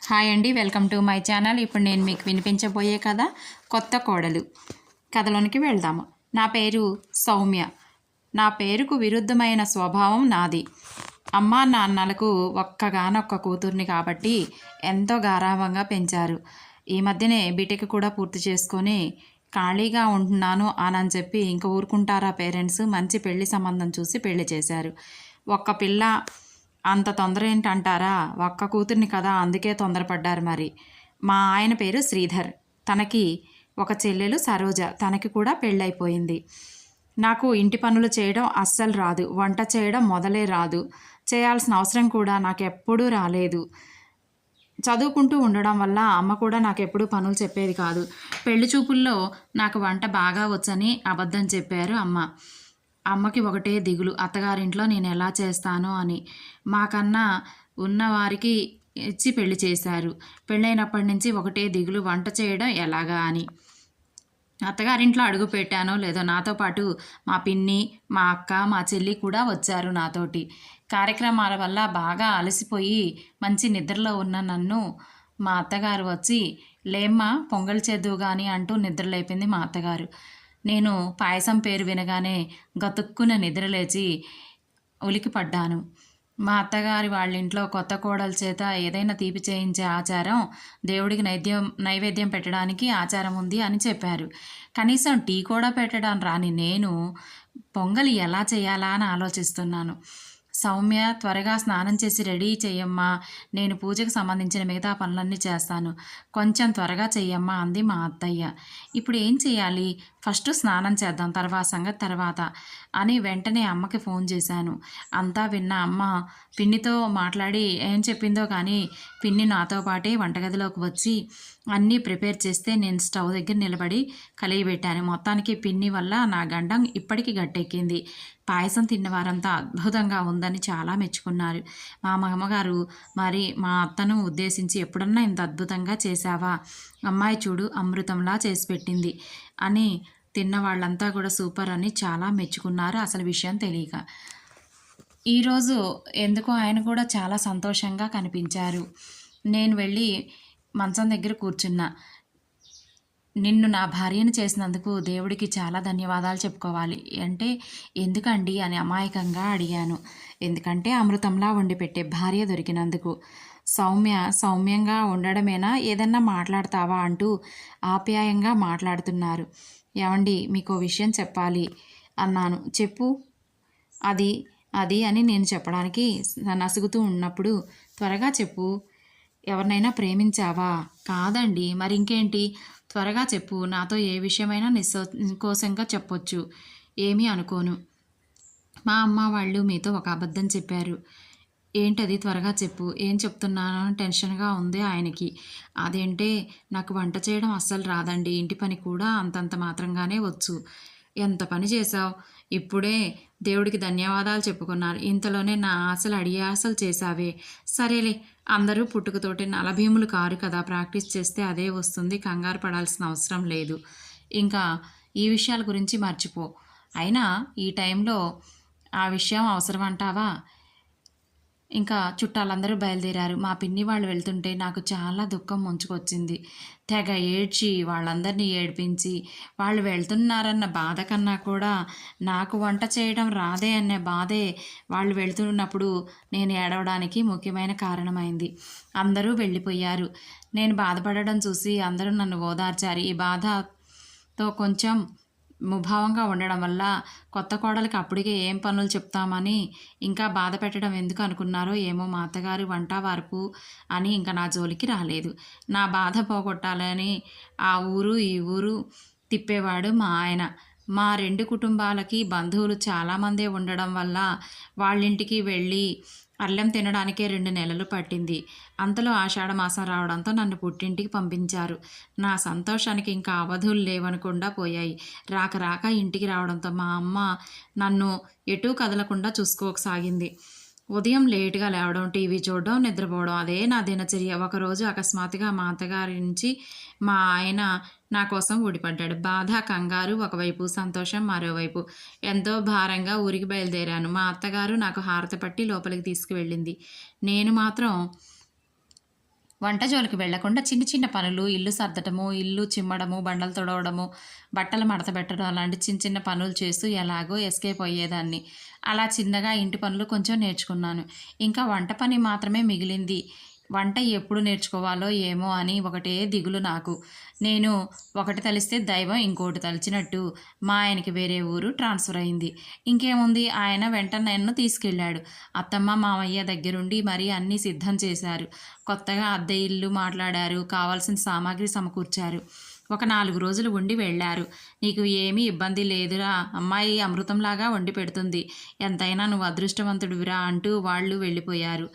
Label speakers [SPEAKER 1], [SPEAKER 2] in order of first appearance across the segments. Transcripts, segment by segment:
[SPEAKER 1] Hi అండి, welcome to my channel. ఇప్పుడు నేను మీకు వినిపించబోయే కథ కొత్త కోడలు. కథలోనికి వెళ్దాము. నా పేరు సౌమ్య. నా పేరుకు విరుద్ధమైన స్వభావం నాది. అమ్మా నాన్నలకు ఒక్కగానొక్క కూతుర్ని కాబట్టి ఎంతో గారాబంగా పెంచారు. ఈ మధ్యనే బీటెక్ కూడా పూర్తి చేసుకొని ఖాళీగా ఉంటున్నాను అని చెప్పి ఇంక ఊరుకుంటారా పేరెంట్స్? మంచి పెళ్లి సంబంధం చూసి పెళ్లి చేశారు. ఒక్క పిల్ల అంత తొందర ఏంటంటారా? ఒక్క కూతుర్ని కదా, అందుకే తొందరపడ్డారు మరి. మా ఆయన పేరు శ్రీధర్. తనకి ఒక చెల్లెలు సరోజ. తనకి కూడా పెళ్ళైపోయింది. నాకు ఇంటి పనులు చేయడం అస్సలు రాదు. వంట చేయడం మొదలే రాదు. చేయాల్సిన అవసరం కూడా నాకెప్పుడూ రాలేదు. చదువుకుంటూ ఉండడం వల్ల అమ్మ కూడా నాకెప్పుడూ పనులు చెప్పేది కాదు. పెళ్లి చూపుల్లో నాకు వంట బాగా వచ్చని అబద్ధం చెప్పారు అమ్మ. అమ్మకి ఒకటే దిగులు, అత్తగారింట్లో నేను ఎలా చేస్తానో అని. మాకన్నా ఉన్నవారికి ఇచ్చి పెళ్లి చేశారు. పెళ్ళైనప్పటి నుంచి ఒకటే దిగులు, వంట చేయడం ఎలాగా అని. అత్తగారింట్లో అడుగు పెట్టానో లేదో నాతో పాటు మా పిన్ని, మా అక్క, మా చెల్లి కూడా వచ్చారు నాతోటి. కార్యక్రమాల వల్ల బాగా అలసిపోయి మంచి నిద్రలో ఉన్న నన్ను మా అత్తగారు వచ్చి, లేమ్మా పొంగల్ చేద్దువు కానీ అంటూ నిద్రలేపింది మా అత్తగారు. నేను పాయసం పేరు వినగానే గతుక్కున నిద్రలేచి ఉలికిపడ్డాను. మా అత్తగారి వాళ్ళ ఇంట్లో కొత్త కోడల చేత ఏదైనా తీపి చేయించే ఆచారం, దేవుడికి నైవేద్యం పెట్టడానికి ఆచారం ఉంది అని చెప్పారు. కనీసం టీ కూడా పెట్టడం రాని నేను పొంగలి ఎలా చేయాలా అని ఆలోచిస్తున్నాను. సౌమ్య, త్వరగా స్నానం చేసి రెడీ చెయ్యమ్మా, నేను పూజకు సంబంధించిన మిగతా పనులన్నీ చేస్తాను, కొంచెం త్వరగా చెయ్యమ్మా అంది మా అత్తయ్య. ఇప్పుడు ఏం చేయాలి? ఫస్ట్ స్నానం చేద్దాం, తర్వాత సంగతి తర్వాత అని వెంటనే అమ్మకి ఫోన్ చేశాను. అంతా విన్న అమ్మ పిన్నితో మాట్లాడి ఏం చెప్పిందో కానీ పిన్ని నాతో పాటే వంటగదిలోకి వచ్చి అన్నీ ప్రిపేర్ చేస్తే నేను స్టవ్ దగ్గర నిలబడి కలిగిపెట్టాను. మొత్తానికి పిన్ని వల్ల నా గండం ఇప్పటికీ గట్టెక్కింది. పాయసం తిన్నవారంతా అద్భుతంగా ఉందని చాలా మెచ్చుకున్నారు. మా అమ్మగారు మరి మా అత్తను ఉద్దేశించి, ఎప్పుడన్నా ఇంత అద్భుతంగా చేశావా, అమ్మాయి చూడు అమృతంలా చేసి పెట్టింది అని తిన్న వాళ్ళంతా కూడా సూపర్ అని చాలా మెచ్చుకున్నారు, అసలు విషయం తెలియక. ఈరోజు ఎందుకో ఆయన కూడా చాలా సంతోషంగా కనిపించారు. నేను వెళ్ళి మంచం దగ్గర కూర్చున్నా. నిన్ను నా భార్యను చేసినందుకు దేవుడికి చాలా ధన్యవాదాలు చెప్పుకోవాలి అంటే ఎందుకండి అని అమాయకంగా అడిగాను. ఎందుకంటే అమృతంలా వండి పెట్టే భార్య దొరికినందుకు. సౌమ్యంగా ఉండడమేనా, ఏదన్నా మాట్లాడతావా అంటూ ఆప్యాయంగా మాట్లాడుతున్నారు. ఏమండి, మీకు విషయం చెప్పాలి అన్నాను. చెప్పు. అది అది అని నేను చెప్పడానికి నసుగుతూ ఉన్నప్పుడు, త్వరగా చెప్పు. ఎవరినైనా ప్రేమించావా? కాదండి. మరి ఇంకేంటి? త్వరగా చెప్పు. నాతో ఏ విషయమైనా నిస్సంకోచంగా చెప్పొచ్చు, ఏమీ అనుకోను. మా అమ్మ వాళ్ళు మీతో ఒక అబద్ధం చెప్పారు. ఏంటది? త్వరగా చెప్పు. ఏం చెప్తున్నానో టెన్షన్గా ఉంది ఆయనకి. అదేంటే నాకు వంట చేయడం అస్సలు రాదండి. ఇంటి పని కూడా అంతంత మాత్రంగానే వచ్చు. ఎంత పని చేశావు! ఇప్పుడే దేవుడికి ధన్యవాదాలు చెప్పుకున్నారు, ఇంతలోనే నా ఆశలు అడియాసలు చేశావే. సరేలే, అందరూ పుట్టుకతోటి నలభీములు కారు కదా, ప్రాక్టీస్ చేస్తే అదే వస్తుంది, కంగారు పడాల్సిన అవసరం లేదు. ఇంకా ఈ విషయాల గురించి మర్చిపో. అయినా ఈ టైంలో ఆ విషయం అవసరం అంటావా? ఇంకా చుట్టాలందరూ బయలుదేరారు. మా పిన్ని వాళ్ళు వెళ్తుంటే నాకు చాలా దుఃఖం ముంచుకొచ్చింది. తెగ ఏడ్చి వాళ్ళందరినీ ఏడిపించి, వాళ్ళు వెళ్తున్నారన్న బాధ కన్నా కూడా నాకు వంట చేయడం రాదే అనే బాధే వాళ్ళు వెళ్తున్నప్పుడు నేను ఏడవడానికి ముఖ్యమైన కారణమైంది. అందరూ వెళ్ళిపోయారు. నేను బాధపడడం చూసి అందరూ నన్ను ఓదార్చారు. ఈ బాధతో కొంచెం ముభావంగా ఉండడం వల్ల కొత్త కోడలికి అప్పటికే ఏం పనులు చెప్తామని ఇంకా బాధ పెట్టడం ఎందుకు అనుకున్నారో ఏమో, మా అత్తగారి వంట వరపు అని ఇంకా నా జోలికి రాలేదు. నా బాధ పోగొట్టాలని ఆ ఊరు ఈ ఊరు తిప్పేవాడు మా ఆయన. మా రెండు కుటుంబాలకి బంధువులు చాలామందే ఉండడం వల్ల వాళ్ళింటికి వెళ్ళి అల్లం తినడానికే 2 నెలలు పట్టింది. అంతలో ఆషాఢమాసం రావడంతో నన్ను పుట్టింటికి పంపించారు. నా సంతోషానికి ఇంకా అవధులు లేవనకుండా పోయాయి. రాక ఇంటికి రావడంతో మా అమ్మ నన్ను ఎటూ కదలకుండా చూసుకోసాగింది. ఉదయం లేటుగా లేవడం, టీవీ చూడడం, నిద్రపోవడం, అదే నా దినచర్య. ఒకరోజు అకస్మాత్తుగా మా అత్తగారి నుంచి మా ఆయన నా కోసం ఊడిపడ్డాడు. బాధ, కంగారు ఒకవైపు, సంతోషం మరోవైపు. ఎంతో భారంగా ఊరికి బయలుదేరాను. మా అత్తగారు నాకు హారతి పట్టి లోపలికి తీసుకువెళ్ళింది. నేను మాత్రం వంట జోలికి వెళ్లకుండా చిన్న చిన్న పనులు, ఇల్లు సర్దటము, ఇల్లు చిమ్మడము, బండలు తుడవడము, బట్టలు మడత పెట్టడం అలాంటి చిన్న చిన్న పనులు చేస్తూ ఎలాగో ఎస్కేప్ అయ్యేదాన్ని. అలా చిన్నగా ఇంటి పనులు కొంచెం నేర్చుకున్నాను. ఇంకా వంట పని మాత్రమే మిగిలింది. వంట ఎప్పుడు నేర్చుకోవాలో ఏమో అని ఒకటే దిగులు నాకు. నేను ఒకటి తలిస్తే దైవం ఇంకోటి తలిచినట్టు మా ఆయనకి వేరే ఊరు ట్రాన్స్ఫర్ అయింది. ఇంకేముంది, ఆయన వెంట నన్ను తీసుకెళ్ళాడు. అత్తమ్మ మామయ్య దగ్గరుండి మరీ అన్నీ సిద్ధం చేశారు. కొత్తగా అద్దె ఇల్లు మాట్లాడారు. కావాల్సిన సామాగ్రి సమకూర్చారు. ఒక 4 రోజులు ఉండి వెళ్ళారు. నీకు ఏమీ ఇబ్బంది లేదురా, అమ్మాయి అమృతంలాగా వండి పెడుతుంది, ఎంతైనా నువ్వు అదృష్టవంతుడివిరా అంటూ వాళ్ళు వెళ్ళిపోయారు.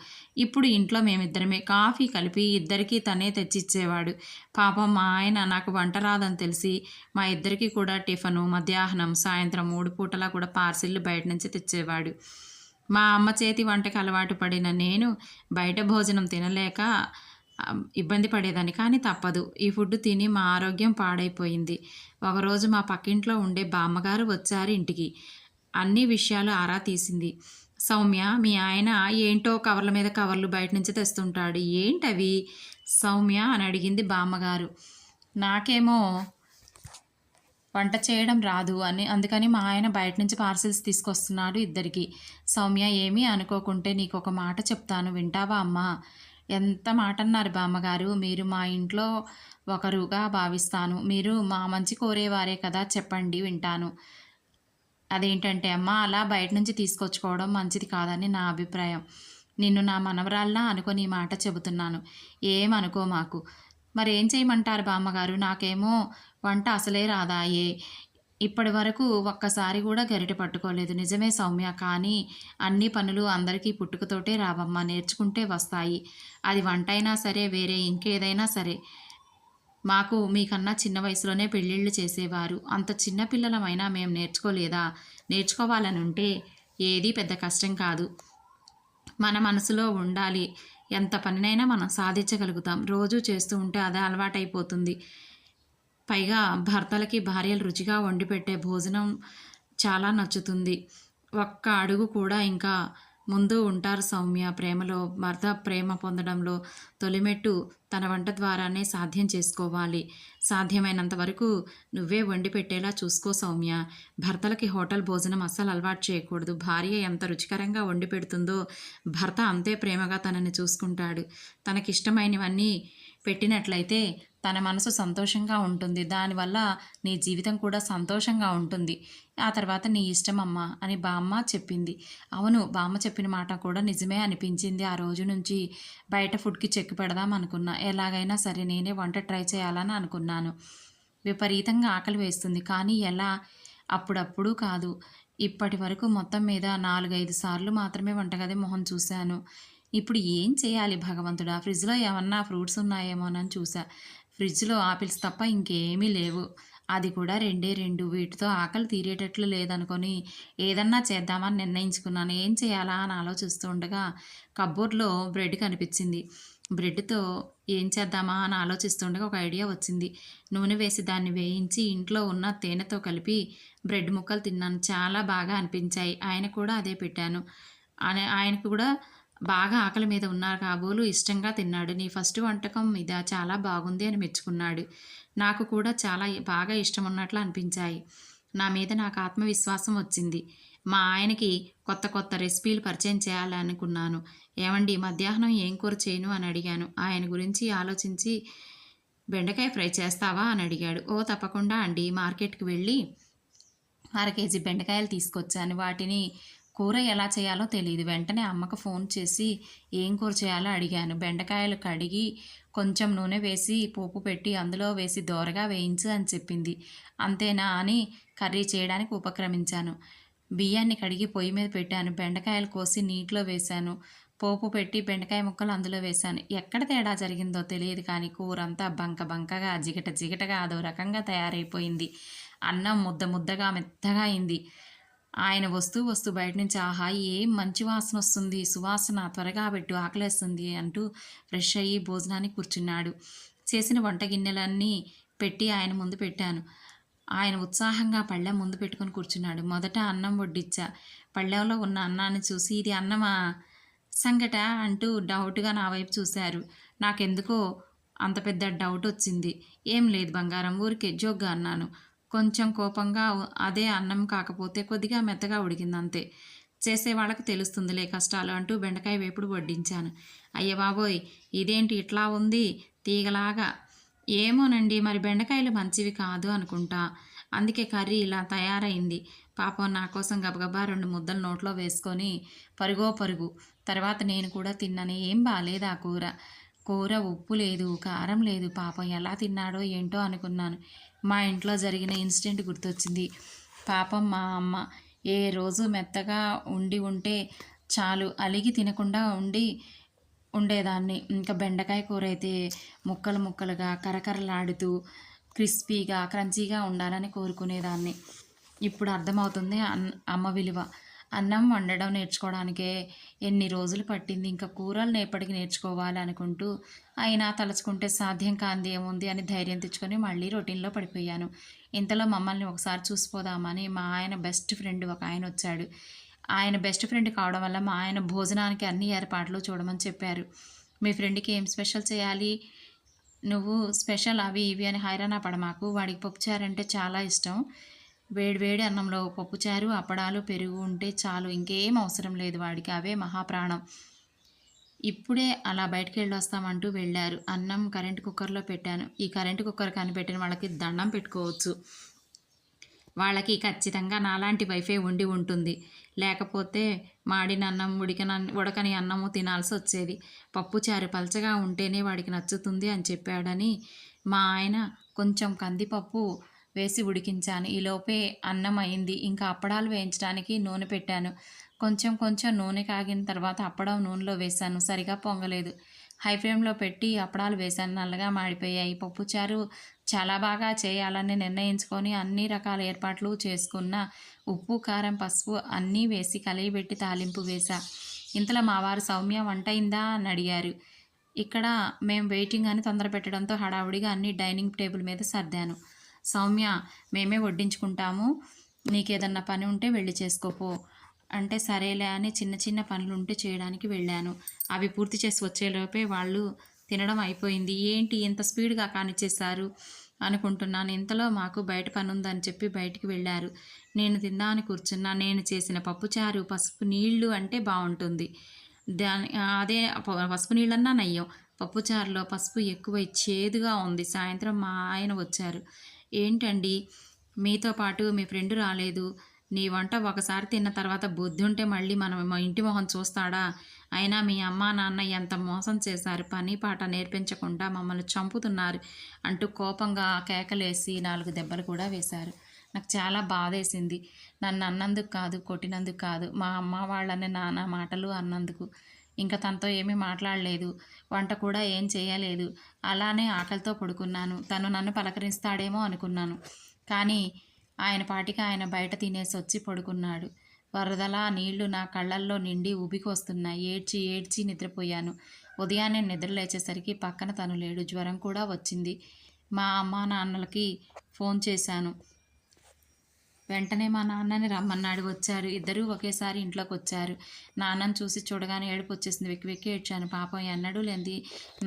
[SPEAKER 1] ఇప్పుడు ఇంట్లో మేమిద్దరమే. కాఫీ కలిపి ఇద్దరికీ తనే తెచ్చిచ్చేవాడు. పాపం మా ఆయన నాకు వంట రాదని తెలిసి మా ఇద్దరికి కూడా టిఫను, మధ్యాహ్నం, సాయంత్రం 3 పూటలా కూడా పార్సిళ్ళు బయట నుంచి తెచ్చేవాడు. మా అమ్మ చేతి వంటకి అలవాటు పడిన నేను బయట భోజనం తినలేక ఇబ్బంది పడేదాన్ని. కానీ తప్పదు. ఈ ఫుడ్ తిని మా ఆరోగ్యం పాడైపోయింది. ఒకరోజు మా పక్కింట్లో ఉండే బామ్మగారు వచ్చారు ఇంటికి. అన్ని విషయాలు ఆరా తీసింది. సౌమ్య, మీ ఆయన ఏంటో కవర్ల మీద కవర్లు బయట నుంచి తెస్తుంటాడు, ఏంటవి సౌమ్య అని అడిగింది బామ్మగారు. నాకేమో వంట చేయడం రాదు అని, అందుకని మా ఆయన బయట నుంచి పార్సిల్స్ తీసుకొస్తున్నాడు ఇద్దరికి. సౌమ్య, ఏమీ అనుకోకుంటే నీకు ఒక మాట చెప్తాను, వింటావా అమ్మా? ఎంత మాట అన్నారు బామ్మగారు, మీరు మా ఇంట్లో ఒకరుగా భావిస్తాను. మీరు మా మంచి కోరేవారే కదా, చెప్పండి వింటాను. అదేంటంటే అమ్మ, అలా బయట నుంచి తీసుకొచ్చుకోవడం మంచిది కాదని నా అభిప్రాయం. నిన్ను నా మనవరాల్లా అనుకొని ఈ మాట చెబుతున్నాను. ఏమనుకో మాకు. మరేం చేయమంటారు బామ్మగారు? నాకేమో వంట అసలే రాదాయే. ఇప్పటి వరకు ఒక్కసారి కూడా గరిటె పట్టుకోలేదు. నిజమే సౌమ్య, కానీ అన్ని పనులు అందరికీ పుట్టుకతోటే రావమ్మా, నేర్చుకుంటే వస్తాయి. అది వంట అయినా సరే, వేరే ఇంకేదైనా సరే. మాకు మీకన్నా చిన్న వయసులోనే పెళ్ళిళ్ళు చేసేవారు. అంత చిన్న పిల్లలమైనా మేము నేర్చుకోలేదా? నేర్చుకోవాలని ఉంటే ఏదీ పెద్ద కష్టం కాదు. మన మనసులో ఉండాలి. ఎంత పనినైనా మనం సాధించగలుగుతాం. రోజూ చేస్తూ ఉంటే అదే అలవాటైపోతుంది. పైగా భర్తలకి భార్యలు రుచిగా వండి పెట్టే భోజనం చాలా నచ్చుతుంది. ఒక్క అడుగు కూడా ఇంకా ముందు ఉంటారు సౌమ్య. ప్రేమలో, భర్త ప్రేమ పొందడంలో తొలిమెట్టు తన వంట ద్వారానే సాధ్యం చేసుకోవాలి. సాధ్యమైనంత వరకు నువ్వే వండి పెట్టేలా చూసుకో సౌమ్య. భర్తలకి హోటల్ భోజనం అస్సలు అలవాటు చేయకూడదు. భార్య ఎంత రుచికరంగా వండి పెడుతుందో భర్త అంతే ప్రేమగా తనని చూసుకుంటాడు. తనకిష్టమైనవన్నీ పెట్టినట్లయితే తన మనసు సంతోషంగా ఉంటుంది. దానివల్ల నీ జీవితం కూడా సంతోషంగా ఉంటుంది. ఆ తర్వాత నీ ఇష్టం అమ్మా అని బామ్మ చెప్పింది. అవును, బామ్మ చెప్పిన మాట కూడా నిజమే అనిపించింది. ఆ రోజు నుంచి బయట ఫుడ్కి చెక్ పెడదాం అనుకున్నా. ఎలాగైనా సరే నేనే వంట ట్రై చేయాలని అనుకున్నాను. విపరీతంగా ఆకలి వేస్తుంది, కానీ ఎలా? అప్పుడప్పుడు కాదు. ఇప్పటి వరకు మొత్తం మీద 4-5 సార్లు మాత్రమే వంటగది మొహం చూశాను. ఇప్పుడు ఏం చేయాలి భగవంతుడా? ఫ్రిడ్జ్లో ఏమన్నా ఫ్రూట్స్ ఉన్నాయేమోనని చూసా. ఫ్రిడ్జ్లో ఆపిల్స్ తప్ప ఇంకేమీ లేవు. అది కూడా 2 వీటితో ఆకలి తీరేటట్లు లేదనుకొని ఏదన్నా చేద్దామని నిర్ణయించుకున్నాను. ఏం చేయాలా అని ఆలోచిస్తూ ఉండగా కబ్బోర్డ్లో బ్రెడ్ కనిపించింది. బ్రెడ్తో ఏం చేద్దామా అని ఆలోచిస్తుండగా ఒక ఐడియా వచ్చింది. నూనె వేసి దాన్ని వేయించి ఇంట్లో ఉన్న తేనెతో కలిపి బ్రెడ్ ముక్కలు తిన్నాను. చాలా బాగా అనిపించాయి. ఆయన కూడా అదే పెట్టాను. ఆయనకు కూడా బాగా ఆకలి మీద ఉన్నారు కాబోలు ఇష్టంగా తిన్నాడు. నీ ఫస్ట్ వంటకం ఇదా, చాలా బాగుంది అని మెచ్చుకున్నాడు. నాకు కూడా చాలా బాగా ఇష్టం ఉన్నట్లు అనిపించాయి. నా మీద నాకు ఆత్మవిశ్వాసం వచ్చింది. మా ఆయనకి కొత్త కొత్త రెసిపీలు పరిచయం చేయాలనుకున్నాను. ఏమండి, మధ్యాహ్నం ఏం కూర చేయను అని అడిగాను. ఆయన గురించి ఆలోచించి బెండకాయ ఫ్రై చేస్తావా అని అడిగాడు. ఓ తప్పకుండా అండి. మార్కెట్కి వెళ్ళి 1/2 కేజీ బెండకాయలు తీసుకొచ్చాను. వాటిని కూర ఎలా చేయాలో తెలియదు. వెంటనే అమ్మకు ఫోన్ చేసి ఏం కూర చేయాలో అడిగాను. బెండకాయలు కడిగి కొంచెం నూనె వేసి పోపు పెట్టి అందులో వేసి దోరగా వేయించు అని చెప్పింది. అంతేనా అని కర్రీ చేయడానికి ఉపక్రమించాను. బియ్యాన్ని కడిగి పొయ్యి మీద పెట్టాను. బెండకాయలు కోసి నీటిలో వేశాను. పోపు పెట్టి బెండకాయ ముక్కలు అందులో వేశాను. ఎక్కడ తేడా జరిగిందో తెలియదు, కానీ కూర అంతా బంక బంకగా, జిగట జిగటగా అదో రకంగా తయారైపోయింది. అన్నం ముద్ద ముద్దగా మెత్తగా అయింది. ఆయన వస్తూ వస్తూ బయట నుంచి, ఆహా ఏం మంచి వాసన వస్తుంది, సువాసన, త్వరగా పెట్టు, ఆకలేస్తుంది అంటూ ఫ్రెష్ అయ్యి భోజనానికి కూర్చున్నాడు. చేసిన వంట గిన్నెలన్నీ పెట్టి ఆయన ముందు పెట్టాను. ఆయన ఉత్సాహంగా పళ్ళెం ముందు పెట్టుకొని కూర్చున్నాడు. మొదట అన్నం వడ్డిచ్చా. పళ్ళెంలో ఉన్న అన్నాన్ని చూసి ఇది అన్నమా సంగట అంటూ డౌట్గా నా వైపు చూశారు. నాకెందుకో అంత పెద్ద డౌట్ వచ్చింది. ఏం లేదు బంగారం, ఊరికే జోక్గా అన్నాను. కొంచెం కోపంగా అదే అన్నం కాకపోతే కొద్దిగా మెత్తగా ఉడికింది అంతే. చేసే వాళ్ళకి తెలుస్తుందిలే కష్టాలు అంటూ బెండకాయ వేపుడు వడ్డించాను. అయ్య బాబోయ్, ఇదేంటి ఇట్లా ఉంది తీగలాగా. ఏమోనండి, మరి బెండకాయలు మంచివి కాదు అనుకుంటా. అందుకే కర్రీ ఇలా తయారైంది. పాపం నా కోసం గబగబా 2 ముద్దలు నోట్లో వేసుకొని పరుగో పరుగు. తర్వాత నేను కూడా తిన్నాను. ఏం బాలేదు ఆ కూర. కూర ఉప్పు లేదు, కారం లేదు. పాపం ఎలా తిన్నాడో ఏంటో అనుకున్నాను. మా ఇంట్లో జరిగిన ఇన్సిడెంట్ గుర్తొచ్చింది. పాపం మా అమ్మ ఏ రోజు మెత్తగా ఉండి ఉంటే చాలు, అలిగి తినకుండా ఉండేదాన్ని. ఇంకా బెండకాయ కూర అయితే ముక్కలు ముక్కలుగా కరకరలాడుతూ క్రిస్పీగా క్రంచీగా ఉండాలని కోరుకునేదాన్ని. ఇప్పుడు అర్థమవుతుంది అమ్మ విలువ. అన్నం వండడం నేర్చుకోవడానికే ఎన్ని రోజులు పట్టింది, ఇంకా కూరలు ఎప్పటికి నేర్చుకోవాలి అనుకుంటూ. అయినా తలుచుకుంటే సాధ్యం కాంది ఏముంది అని ధైర్యం తెచ్చుకొని మళ్ళీ రొటీన్లో పడిపోయాను. ఇంతలో మమ్మల్ని ఒకసారి చూసిపోదామని మా ఆయన బెస్ట్ ఫ్రెండ్ ఒక ఆయన వచ్చాడు. ఆయన బెస్ట్ ఫ్రెండ్ కావడం వల్ల మా ఆయన భోజనానికి అన్ని ఏర్పాట్లు చూడమని చెప్పారు. మీ ఫ్రెండ్కి ఏం స్పెషల్ చేయాలి, నువ్వు స్పెషల్ అవి ఇవి అని హైరాణ పడమాకు, వాడికి పప్పుచారు అంటే చాలా ఇష్టం. వేడి వేడి అన్నంలో పప్పుచారు, అప్పడాలు, పెరుగు ఉంటే చాలు, ఇంకేం అవసరం లేదు వాడికి, అవే మహాప్రాణం. ఇప్పుడే అలా బయటికి వెళ్ళొస్తామంటూ వెళ్ళారు. అన్నం కరెంట్ కుక్కర్లో పెట్టాను. ఈ కరెంట్ కుక్కర్ కనిపెట్టిన వాళ్ళకి దండం పెట్టుకోవచ్చు. వాళ్ళకి ఖచ్చితంగా నాలాంటి వైఫే ఉండి ఉంటుంది. లేకపోతే మాడిన అన్నం, ఉడకని అన్నము తినాల్సి వచ్చేది. పప్పుచారు పలచగా ఉంటేనే వాడికి నచ్చుతుంది అని చెప్పాడని మా ఆయన కొంచెం కందిపప్పు వేసి ఉడికించాను. ఈలోపే అన్నం అయింది. ఇంకా అప్పడాలు వేయించడానికి నూనె పెట్టాను. కొంచెం కొంచెం నూనె కాగిన తర్వాత అప్పడం నూనెలో వేశాను. సరిగా పొంగలేదు. హై ఫ్లేమ్లో పెట్టి అప్పడాలు వేశాను. నల్లగా మాడిపోయాయి. పప్పుచారు చాలా బాగా చేయాలని నిర్ణయించుకొని అన్ని రకాల ఏర్పాట్లు చేసుకున్న. ఉప్పు, కారం, పసుపు అన్నీ వేసి కలియబెట్టి తాలింపు వేశా. ఇంతలో మా వారు సౌమ్య వంట అయిందా అని అడిగారు. ఇక్కడ మేము వెయిటింగ్ అని తొందర పెట్టడంతో హడావుడిగా అన్ని డైనింగ్ టేబుల్ మీద సర్దాను. సౌమ్య, మేమే వడ్డించుకుంటాము, నీకేదన్నా పని ఉంటే వెళ్ళి చేసుకోపో అంటే సరేలే అని చిన్న చిన్న పనులుంటే చేయడానికి వెళ్ళాను. అవి పూర్తి చేసి వచ్చేలోపే వాళ్ళు తినడం అయిపోయింది. ఏంటి ఇంత స్పీడ్గా కానిచ్చేశారు అనుకుంటున్నాను. ఇంతలో మాకు బయట పని ఉందని చెప్పి బయటికి వెళ్ళారు. నేను తిందామని కూర్చున్నా. నేను చేసిన పప్పుచారు పసుపు నీళ్ళు అంటే బాగుంటుంది. అదే పసుపు నీళ్ళన్నా నయ్యం. పప్పుచారులో పసుపు ఎక్కువ చేదుగా ఉంది. సాయంత్రం మా ఆయన వచ్చారు. ఏంటండి, మీతో పాటు మీ ఫ్రెండ్ రాలేదు, నీ వంట ఒకసారి తిన్న తర్వాత బుద్ధి ఉంటే మళ్ళీ మనం మా ఇంటి మొహం చూస్తాడా? అయినా మీ అమ్మా నాన్న ఎంత మోసం చేశారు, పని పాట నేర్పించకుండా మమ్మల్ని చంపుతున్నారు అంటూ కోపంగా కేకలేసి 4 దెబ్బలు కూడా వేశారు. నాకు చాలా బాధేసింది. నన్ను అన్నందుకు కాదు, కొట్టినందుకు కాదు, మా అమ్మ వాళ్ళని నానా మాటలు అన్నందుకు. ఇంకా తనతో ఏమీ మాట్లాడలేదు, వంట కూడా ఏం చేయలేదు. అలానే ఆకలితో పడుకున్నాను. తను నన్ను పలకరిస్తాడేమో అనుకున్నాను. కానీ ఆయన పాటికి ఆయన బయట తినేసి వచ్చి పడుకున్నాడు. వరదలా నీళ్లు నా కళ్ళల్లో నిండి ఉబికొస్తున్నాయి. ఏడ్చి ఏడ్చి నిద్రపోయాను. ఉదయాన్నే నిద్ర లేచేసరికి పక్కన తను లేడు. జ్వరం కూడా వచ్చింది. మా అమ్మా నాన్నలకి ఫోన్ చేశాను. వెంటనే మా నాన్నని రమ్మన్నాడు. వచ్చారు. ఇద్దరూ ఒకేసారి ఇంట్లోకి వచ్చారు. నాన్నని చూసి చూడగానే ఏడుపు వచ్చేసింది. వెక్కి వెక్కి ఏడ్చాను. పాపం ఎన్నడూ లేనిది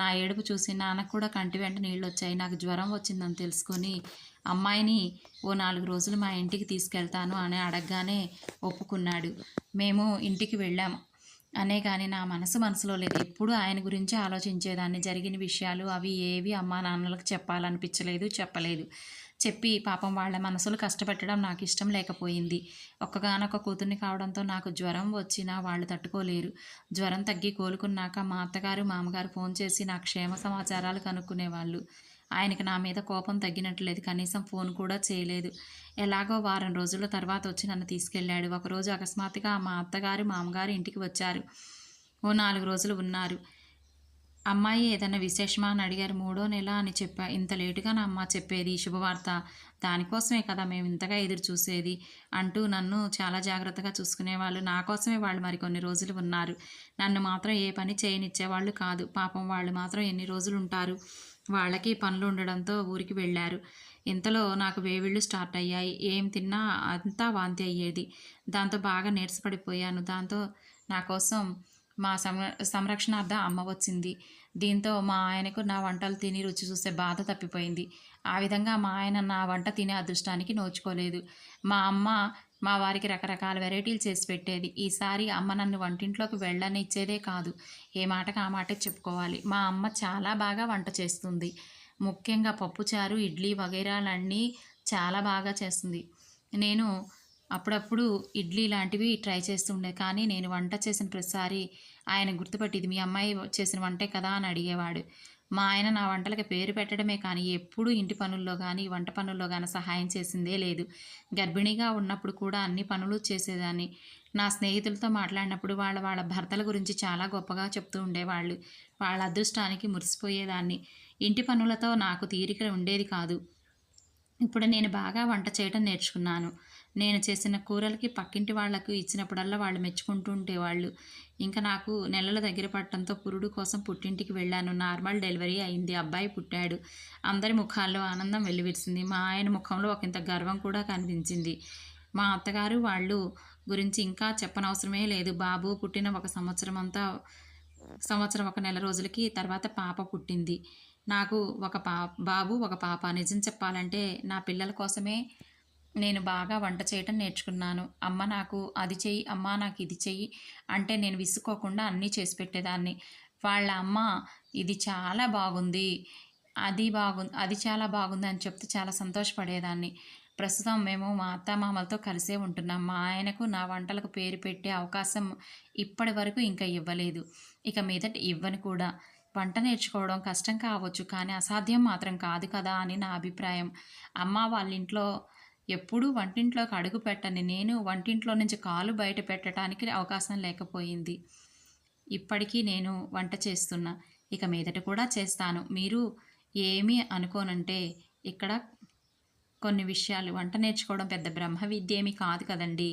[SPEAKER 1] నా ఏడుపు చూసి నాన్నకు కూడా కంటి వెంట నీళ్ళు వచ్చాయి. నాకు జ్వరం వచ్చిందని తెలుసుకొని అమ్మాయిని ఓ 4 రోజులు మా ఇంటికి తీసుకెళ్తాను అని అడగగానే ఒప్పుకున్నాడు. మేము ఇంటికి వెళ్ళాము అనే కానీ నా మనసులో లేదు. ఎప్పుడూ ఆయన గురించి ఆలోచించేదాన్ని. జరిగిన విషయాలు అవి ఏవి అమ్మా నాన్నలకు చెప్పాలనిపించలేదు, చెప్పలేదు. చెప్పి పాపం వాళ్ళ మనసులు కష్టపెట్టడం నాకు ఇష్టం లేకపోయింది. ఒక్కగానొక్క కూతుర్ని కావడంతో నాకు జ్వరం వచ్చినా వాళ్ళు తట్టుకోలేరు. జ్వరం తగ్గి కోలుకున్నాక మా అత్తగారు, మామగారు ఫోన్ చేసి నా క్షేమ సమాచారాలు కనుక్కునేవాళ్ళు. ఆయనకి నా మీద కోపం తగ్గినట్లేదు. కనీసం ఫోన్ కూడా చేయలేదు. ఎలాగో వారం రోజుల తర్వాత వచ్చి నన్ను తీసుకెళ్ళాడు. ఒకరోజు అకస్మాత్తుగా మా అత్తగారు, మామగారు ఇంటికి వచ్చారు. ఓ 4 రోజులు ఉన్నారు. అమ్మాయి ఏదైనా విశేషమా అని అడిగారు. 3వ నెల అని చెప్పా. ఇంత లేటుగా నా అమ్మ చెప్పేది శుభవార్త, దానికోసమే కదా మేము ఇంతగా ఎదురు చూసేది అంటూ నన్ను చాలా జాగ్రత్తగా చూసుకునేవాళ్ళు. నా కోసమే వాళ్ళు మరికొన్ని రోజులు ఉన్నారు. నన్ను మాత్రం ఏ పని చేయనిచ్చేవాళ్ళు కాదు. పాపం వాళ్ళు మాత్రం ఎన్ని రోజులు ఉంటారు? వాళ్ళకి పనులు ఉండడంతో ఊరికి వెళ్ళారు. ఇంతలో నాకు వేవిళ్ళు స్టార్ట్ అయ్యాయి. ఏం తిన్నా అంతా వాంతి అయ్యేది. దాంతో బాగా నీరసపడిపోయాను. దాంతో నా కోసం మా సంరక్షణార్థం అమ్మ వచ్చింది. దీంతో మా ఆయనకు నా వంటలు తిని రుచి చూసే బాధ తప్పిపోయింది. ఆ విధంగా మా ఆయన నా వంట తినే అదృష్టానికి నోచుకోలేదు. మా అమ్మ మా వారికి రకరకాల వెరైటీలు చేసి పెట్టేది. ఈసారి అమ్మ నన్ను వంటింట్లోకి వెళ్ళనిచ్చేదే కాదు. ఏ మాటకి ఆ మాటే చెప్పుకోవాలి. మా అమ్మ చాలా బాగా వంట చేస్తుంది. ముఖ్యంగా పప్పుచారు, ఇడ్లీ వగైరాలన్నీ చాలా బాగా చేస్తుంది. నేను అప్పుడప్పుడు ఇడ్లీ లాంటివి ట్రై చేస్తుండే. కానీ నేను వంట చేసిన ప్రతిసారి ఆయన గుర్తుపట్టి ఇది మీ అమ్మాయి చేసిన వంటే కదా అని అడిగేవాడు. మా ఆయన నా వంటలకి పేరు పెట్టడమే కానీ ఎప్పుడూ ఇంటి పనుల్లో కానీ వంట పనుల్లో కానీ సహాయం చేసిందే లేదు. గర్భిణీగా ఉన్నప్పుడు కూడా అన్ని పనులు చేసేదాన్ని. నా స్నేహితులతో మాట్లాడినప్పుడు వాళ్ళ భర్తల గురించి చాలా గొప్పగా చెప్తూ ఉండేవాళ్ళు. వాళ్ళ అదృష్టానికి మురిసిపోయేదాన్ని. ఇంటి పనులతో నాకు తీరిక ఉండేది కాదు. ఇప్పుడు నేను బాగా వంట చేయటం నేర్చుకున్నాను. నేను చేసిన కూరలకి పక్కింటి వాళ్ళకు ఇచ్చినప్పుడల్లా వాళ్ళు మెచ్చుకుంటూ ఉండేవాళ్ళు. ఇంకా నాకు నెలలు దగ్గర పడటంతో పురుడు కోసం పుట్టింటికి వెళ్ళాను. నార్మల్ డెలివరీ అయింది. అబ్బాయి పుట్టాడు. అందరి ముఖాల్లో ఆనందం వెల్లివిరిసింది. మా ఆయన ముఖంలో ఒకంత గర్వం కూడా కనిపించింది. మా అత్తగారు వాళ్ళు గురించి ఇంకా చెప్పనవసరమే లేదు. బాబు పుట్టిన ఒక సంవత్సరం ఒక నెల రోజులకి తర్వాత పాప పుట్టింది. నాకు ఒక బాబు, ఒక పాప. నిజం చెప్పాలంటే నా పిల్లల కోసమే నేను బాగా వంట చేయటం నేర్చుకున్నాను. అమ్మ నాకు అది చెయ్యి, అమ్మ నాకు ఇది చెయ్యి అంటే నేను విసుక్కోకుండా అన్నీ చేసి పెట్టేదాన్ని. వాళ్ళ అమ్మ ఇది చాలా బాగుంది, అది చాలా బాగుంది అని చెప్తే చాలా సంతోషపడేదాన్ని. ప్రస్తుతం మేము మా అత్తామామలతో కలిసే ఉంటున్నాం. మా ఆయనకు నా వంటలకు పేరు పెట్టే అవకాశం ఇప్పటి వరకు ఇంకా ఇవ్వలేదు. ఇక మీదట ఇవ్వను కూడా. వంట నేర్చుకోవడం కష్టం కావచ్చు, కానీ అసాధ్యం మాత్రం కాదు కదా అని నా అభిప్రాయం. అమ్మ వాళ్ళ ఇంట్లో ఎప్పుడూ వంటింట్లోకి అడుగు పెట్టని నేను వంటింట్లో నుంచి కాలు బయట పెట్టడానికి అవకాశం లేకపోయింది. ఇప్పటికీ నేను వంట చేస్తున్నా. ఇక మీదట కూడా చేస్తాను. మీరు ఏమీ అనుకోనంటే ఇక్కడ కొన్ని విషయాలు వంట నేర్చుకోవడం పెద్ద బ్రహ్మ విద్య ఏమీ కాదు కదండీ.